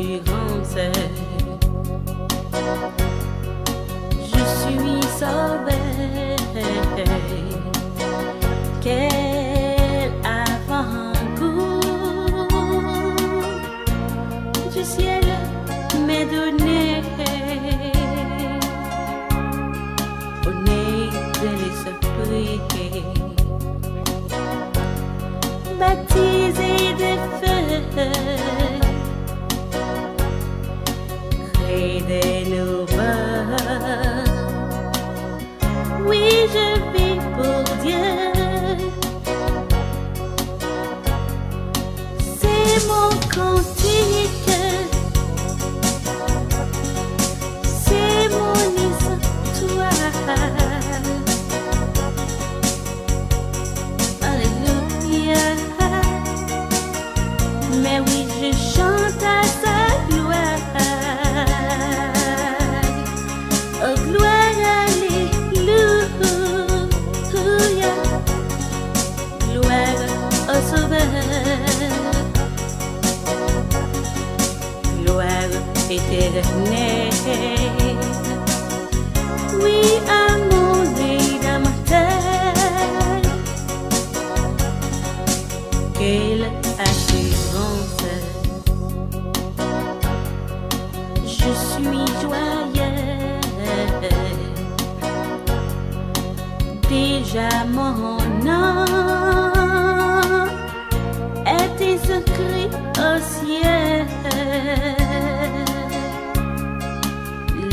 assurance. Je suis sauvé. Quel avant-goût du ciel m'est donné. Au nez de l'esprit, baptisé de feu, créé de nouveau. Oui, je vis pour Dieu. C'est mon cantique, c'est mon histoire. Alléluia. Mais oui, je chante à sa gloire. Oh, gloire, alléluia. Gloire au Sauveur. Gloire éternelle. Oui, à mon Rédempteur. Quelle assurance. Je suis joyeux. Déjà mon nom est inscrit au ciel.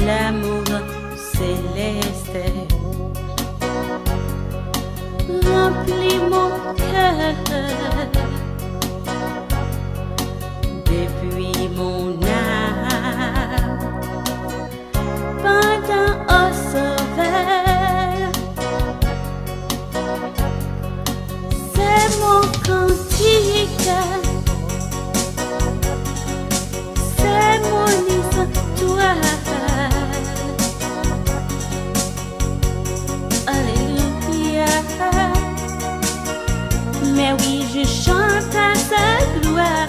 L'amour céleste remplit mon cœur. Depuis mon âme, pendant au Sauveur, c'est mon cantique, c'est mon histoire. Alléluia. Mais oui, je chante à sa gloire.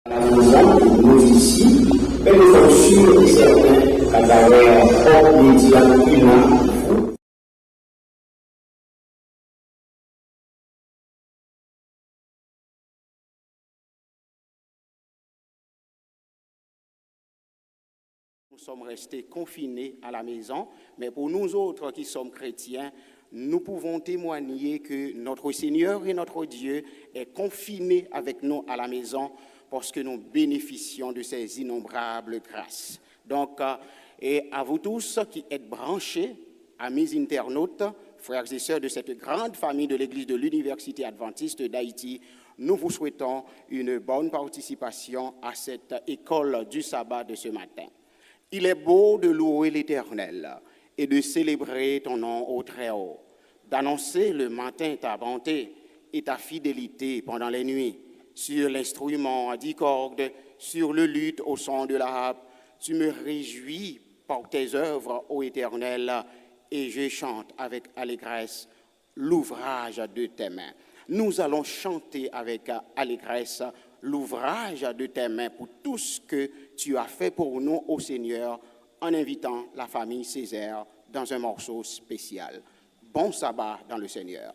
La maison, nous ici, et nous sommes sûrs et certains qu'à travers hors médias humains, nous sommes restés confinés à la maison, mais pour nous autres qui sommes chrétiens, nous pouvons témoigner que notre Seigneur et notre Dieu est confiné avec nous à la maison parce que nous bénéficions de ses innombrables grâces. Donc, et à vous tous qui êtes branchés, amis internautes, frères et sœurs de cette grande famille de l'Église de l'Université adventiste d'Haïti, nous vous souhaitons une bonne participation à cette école du sabbat de ce matin. Il est beau de louer l'Éternel et de célébrer ton nom au Très-Haut, d'annoncer le matin ta bonté et ta fidélité pendant les nuits, sur l'instrument à 10 cordes, sur le luth au son de la harpe. Tu me réjouis par tes œuvres, ô Éternel, et je chante avec allégresse l'ouvrage de tes mains. Nous allons chanter avec allégresse l'ouvrage de tes mains pour tout ce que tu as fait pour nous, ô Seigneur, en invitant la famille Césaire dans un morceau spécial. Bon sabbat dans le Seigneur.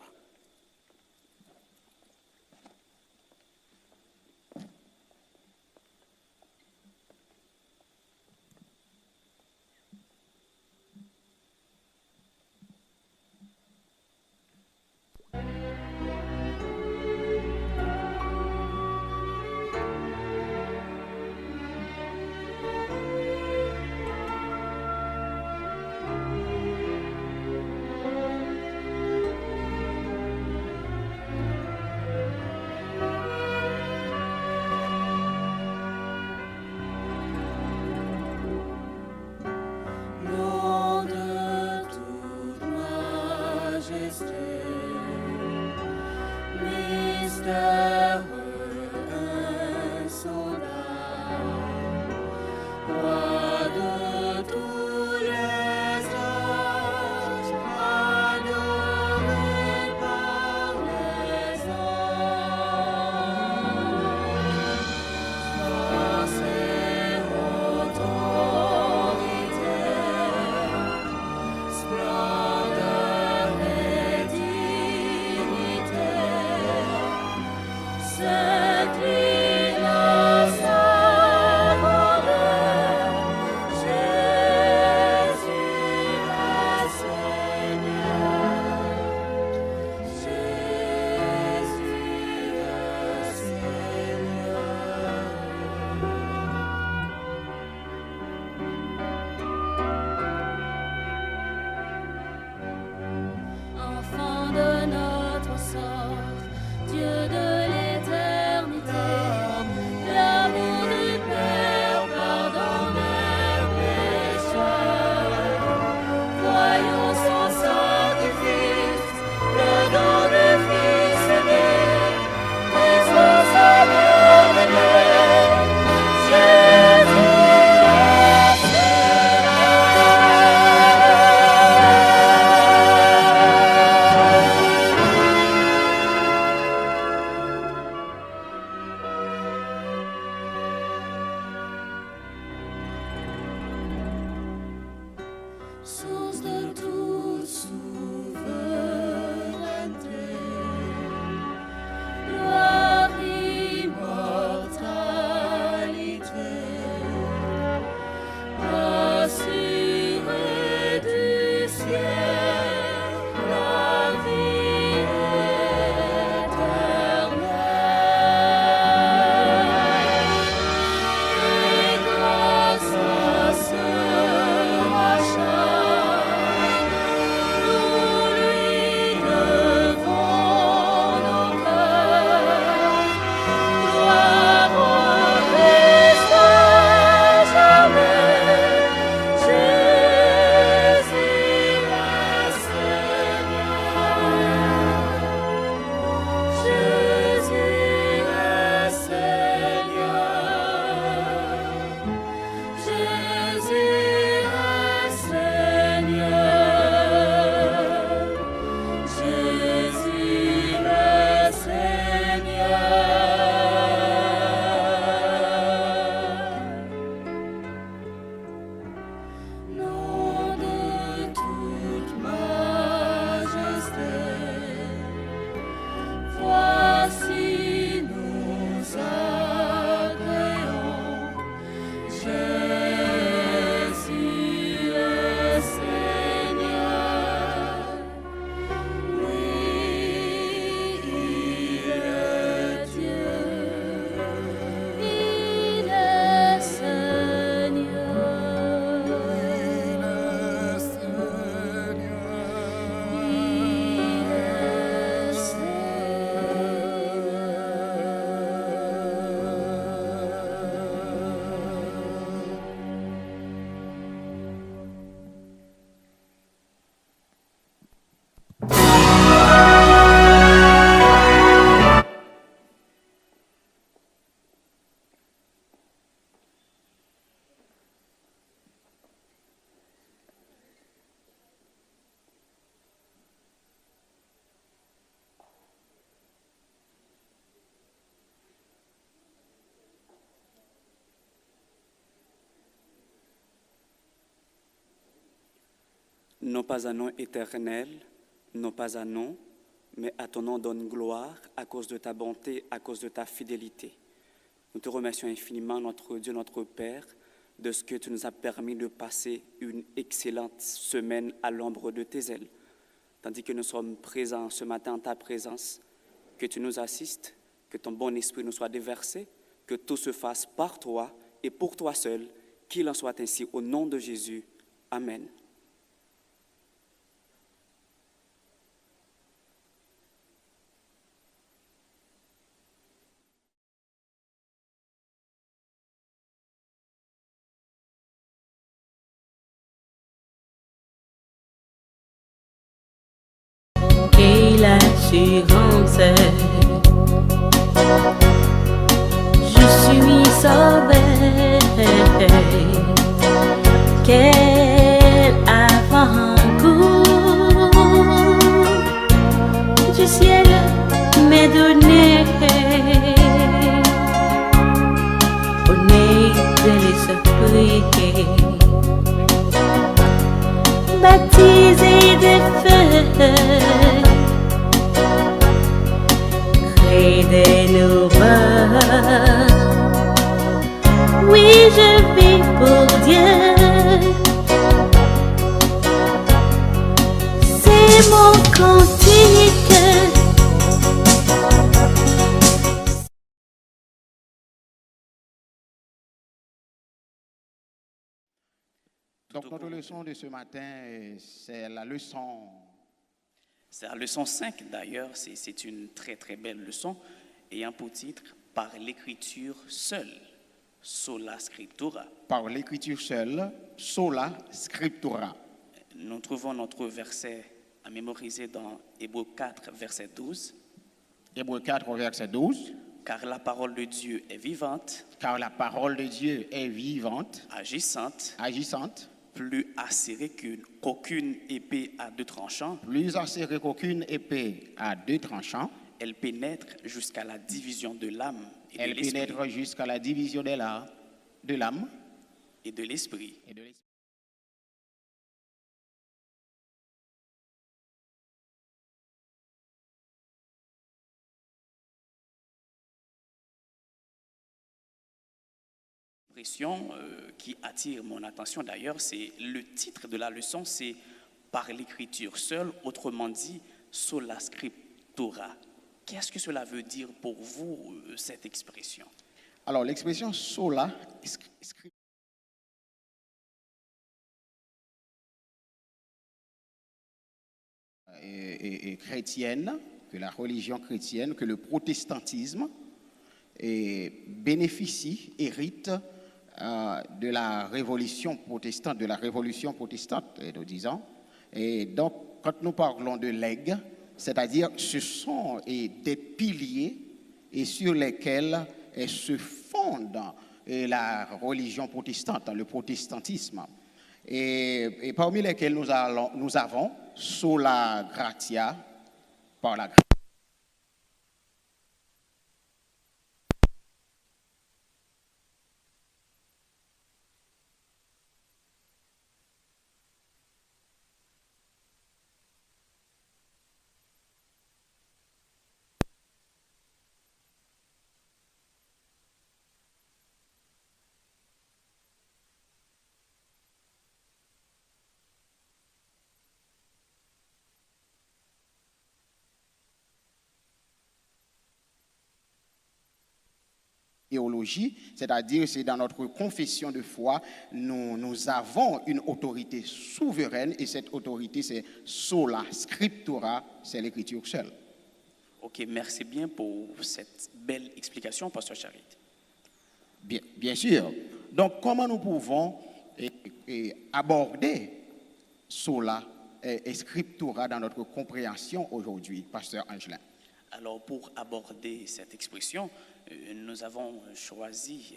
non pas un nom éternel, non pas un nom, mais à ton nom donne gloire à cause de ta bonté, à cause de ta fidélité. Nous te remercions infiniment, notre Dieu, notre Père, de ce que tu nous as permis de passer une excellente semaine à l'ombre de tes ailes. Tandis que nous sommes présents ce matin en ta présence, que tu nous assistes, que ton bon esprit nous soit déversé, que tout se fasse par toi et pour toi seul, qu'il en soit ainsi au nom de Jésus. Amen. Et l'assurance, je suis sauvé. Quel avant-goût du ciel m'est donné au nez de l'esprit, baptisé de feu, créé de nouveau. Oui, je vis pour Dieu. C'est mon cantique. Donc notre leçon de ce matin, c'est la leçon... C'est la leçon 5 d'ailleurs, c'est une très très belle leçon, ayant pour titre « Par l'écriture seule ». Sola Scriptura. Par l'écriture seule, sola scriptura. Nous trouvons notre verset à mémoriser dans Hébreux 4, verset 12. Hébreux 4, verset 12. Car la parole de Dieu est vivante. Car la parole de Dieu est vivante, Agissante. plus acérée qu'aucune épée à deux tranchants. Plus acérée qu'aucune épée à deux tranchants. Elle pénètre jusqu'à la division de l'âme et Elle de l'esprit. pénètre jusqu'à la division de l'âme Et de l'esprit. L'expression qui attire mon attention d'ailleurs, c'est le titre de la leçon, c'est « Par l'écriture seule », autrement dit « Sola Scriptura ». Qu'est-ce que cela veut dire pour vous, cette expression? Alors, l'expression sola scriptura est chrétienne, que la religion chrétienne, que le protestantisme bénéficie, hérite de la révolution protestante, nous disons. Et donc, quand nous parlons de legs, c'est-à-dire ce sont des piliers et sur lesquels se fonde la religion protestante, le protestantisme. Et parmi lesquels nous avons sola gratia, par la grâce. Théologie, c'est-à-dire c'est dans notre confession de foi, nous avons une autorité souveraine et cette autorité c'est sola scriptura, c'est l'écriture seule. Ok, merci bien pour cette belle explication, Pasteur Charit. Bien sûr. Donc comment nous pouvons aborder sola et scriptura dans notre compréhension aujourd'hui, Pasteur Angelin? Alors, pour aborder cette expression, nous avons choisi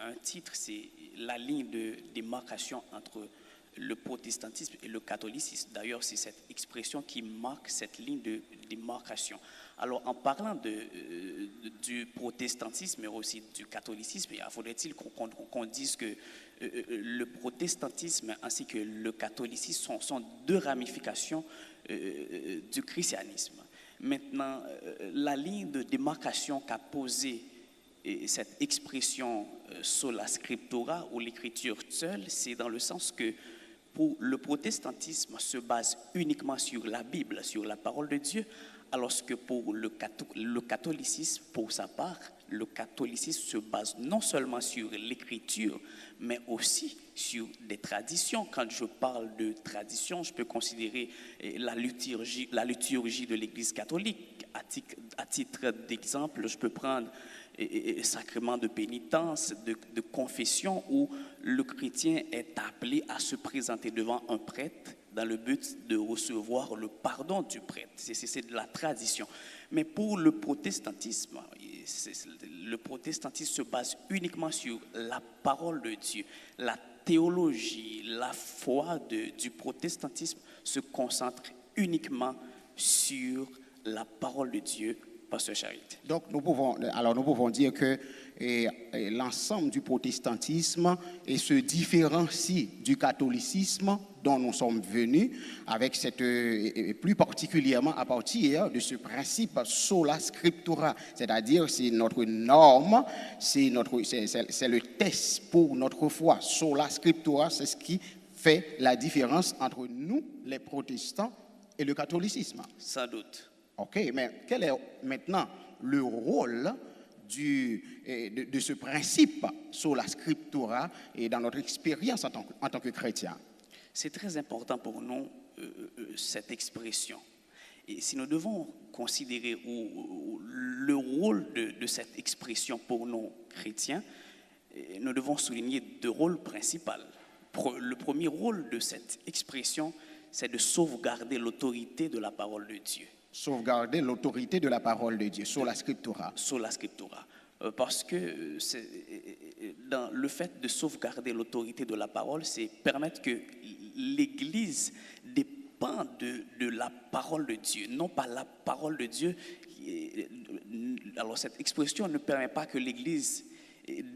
un titre, c'est la ligne de démarcation entre le protestantisme et le catholicisme. D'ailleurs, c'est cette expression qui marque cette ligne de démarcation. Alors, en parlant du protestantisme et aussi du catholicisme, il faudrait-il qu'on dise que le protestantisme ainsi que le catholicisme sont deux ramifications du christianisme. Maintenant, la ligne de démarcation qu'a posée cette expression sola scriptura ou l'écriture seule, c'est dans le sens que pour le protestantisme se base uniquement sur la Bible, sur la parole de Dieu, alors que pour le catholicisme, pour sa part, le catholicisme se base non seulement sur l'écriture, mais aussi sur des traditions. Quand je parle de tradition, je peux considérer la liturgie de l'Église catholique. À titre d'exemple, je peux prendre sacrement de pénitence, de confession, où le chrétien est appelé à se présenter devant un prêtre dans le but de recevoir le pardon du prêtre. C'est de la tradition. Mais pour le protestantisme se base uniquement sur la parole de Dieu. La théologie, la foi du protestantisme se concentre uniquement sur la parole de Dieu. Pasteur Charité. Donc nous pouvons dire que l'ensemble du protestantisme se différencie du catholicisme dont nous sommes venus, avec plus particulièrement à partir de ce principe sola scriptura, c'est-à-dire c'est notre norme, c'est le test pour notre foi. Sola scriptura, c'est ce qui fait la différence entre nous, les protestants, et le catholicisme. Sans doute. OK, mais quel est maintenant le rôle de ce principe sola scriptura et dans notre expérience en tant que chrétien? C'est très important pour nous, cette expression. Et si nous devons considérer le rôle de cette expression pour nous chrétiens, nous devons souligner deux rôles principaux. Le premier rôle de cette expression, c'est de sauvegarder l'autorité de la parole de Dieu. Sauvegarder l'autorité de la parole de Dieu, sola scriptura. Sola scriptura. Parce que dans le fait de sauvegarder l'autorité de la parole, c'est permettre que l'Église dépend de la parole de Dieu, non pas la parole de Dieu. Alors cette expression ne permet pas que l'Église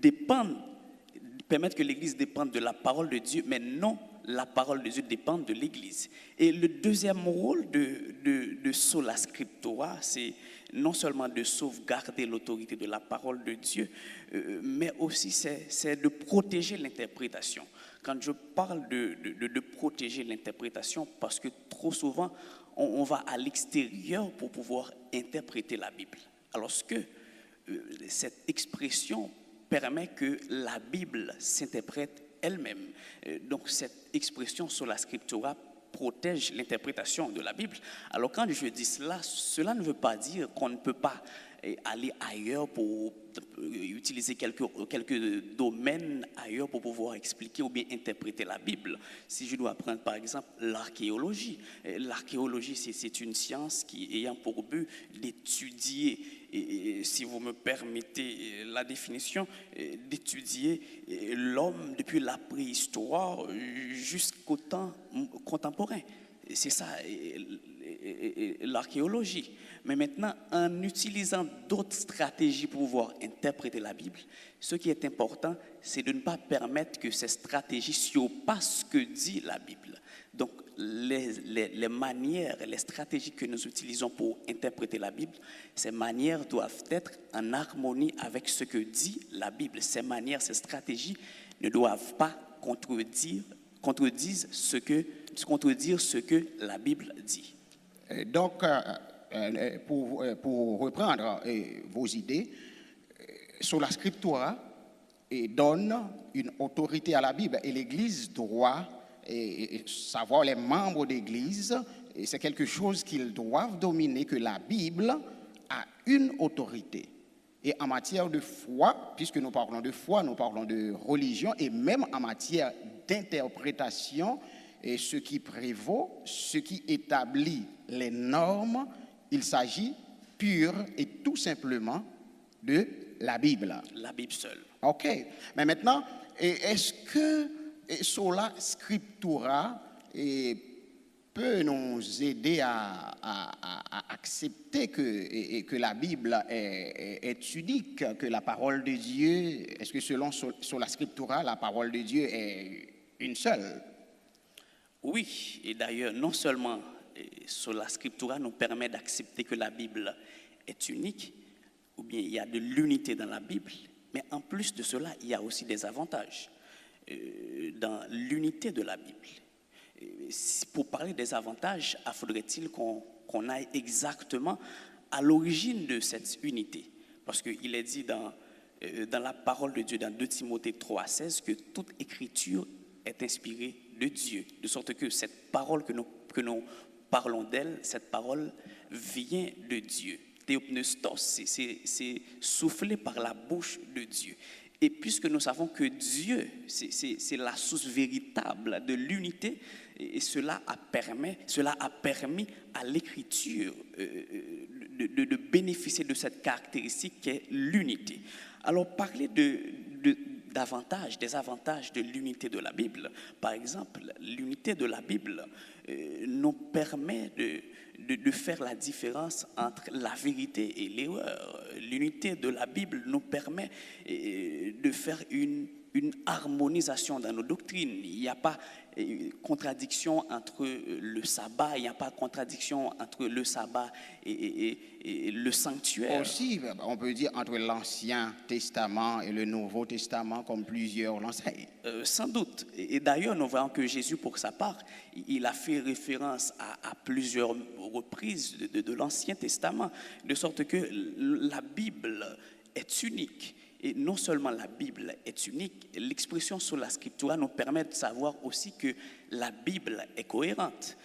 dépende de la parole de Dieu, mais non la parole de Dieu dépend de l'Église. Et le deuxième rôle de sola scriptura, c'est non seulement de sauvegarder l'autorité de la parole de Dieu, mais aussi c'est de protéger l'interprétation. Quand je parle de protéger l'interprétation, parce que trop souvent, on va à l'extérieur pour pouvoir interpréter la Bible. Alors que cette expression permet que la Bible s'interprète elle-même. Donc cette expression sola scriptura protège l'interprétation de la Bible. Alors quand je dis cela ne veut pas dire qu'on ne peut pas aller ailleurs pour utiliser quelques domaines ailleurs pour pouvoir expliquer ou bien interpréter la Bible. Si je dois prendre par exemple l'archéologie. L'archéologie, c'est une science qui ayant pour but d'étudier, et si vous me permettez la définition, d'étudier l'homme depuis la préhistoire jusqu'au temps contemporain. C'est ça, l'archéologie. Mais maintenant, en utilisant d'autres stratégies pour pouvoir interpréter la Bible, ce qui est important, c'est de ne pas permettre que ces stratégies surpassent ce que dit la Bible. Donc, les manières, les stratégies que nous utilisons pour interpréter la Bible, ces manières doivent être en harmonie avec ce que dit la Bible. Ces manières, ces stratégies ne doivent pas contredire ce que la Bible dit. Donc, pour reprendre vos idées, sola scriptura donne une autorité à la Bible et l'Église doit savoir, les membres d'Église, c'est quelque chose qu'ils doivent dominer, que la Bible a une autorité. Et en matière de foi, puisque nous parlons de foi, nous parlons de religion, et même en matière d'interprétation, et ce qui prévaut, ce qui établit les normes, il s'agit pure et tout simplement de la Bible. La Bible seule. OK. Mais maintenant, est-ce que sola scriptura peut nous aider à accepter que la Bible est unique, que la parole de Dieu, est-ce que selon Sola Scriptura, la parole de Dieu est une seule? Oui, et d'ailleurs, non seulement Sola Scriptura nous permet d'accepter que la Bible est unique, ou bien il y a de l'unité dans la Bible, mais en plus de cela, il y a aussi des avantages dans l'unité de la Bible. Pour parler des avantages, faudrait-il qu'on aille exactement à l'origine de cette unité. Parce qu'il est dit dans la parole de Dieu, dans 2 Timothée 3,16, que toute écriture est inspirée de Dieu. De sorte que cette parole que nous parlons d'elle, cette parole vient de Dieu. Théopneustos, c'est soufflé par la bouche de Dieu. Et puisque nous savons que Dieu, c'est la source véritable de l'unité, et cela a permis à l'écriture de bénéficier de cette caractéristique qui est l'unité. Alors, parler des avantages de l'unité de la Bible. Par exemple, l'unité de la Bible nous permet de faire la différence entre la vérité et l'erreur. L'unité de la Bible nous permet de faire une harmonisation dans nos doctrines. Il n'y a pas contradiction entre le sabbat, il n'y a pas contradiction entre le sabbat et le sanctuaire. Aussi, on peut dire entre l'Ancien Testament et le Nouveau Testament, comme plusieurs l'enseignent. Sans doute. Et d'ailleurs, nous voyons que Jésus, pour sa part, il a fait référence à plusieurs reprises de l'Ancien Testament, de sorte que la Bible est unique. Et non seulement la Bible est unique, l'expression Sola Scriptura nous permet de savoir aussi que la Bible est cohérente.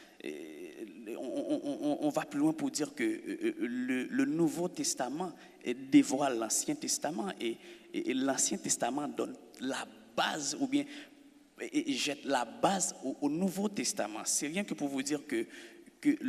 On va plus loin pour dire que le Nouveau Testament dévoile l'Ancien Testament et l'Ancien Testament donne la base ou bien jette la base au Nouveau Testament. C'est rien que pour vous dire que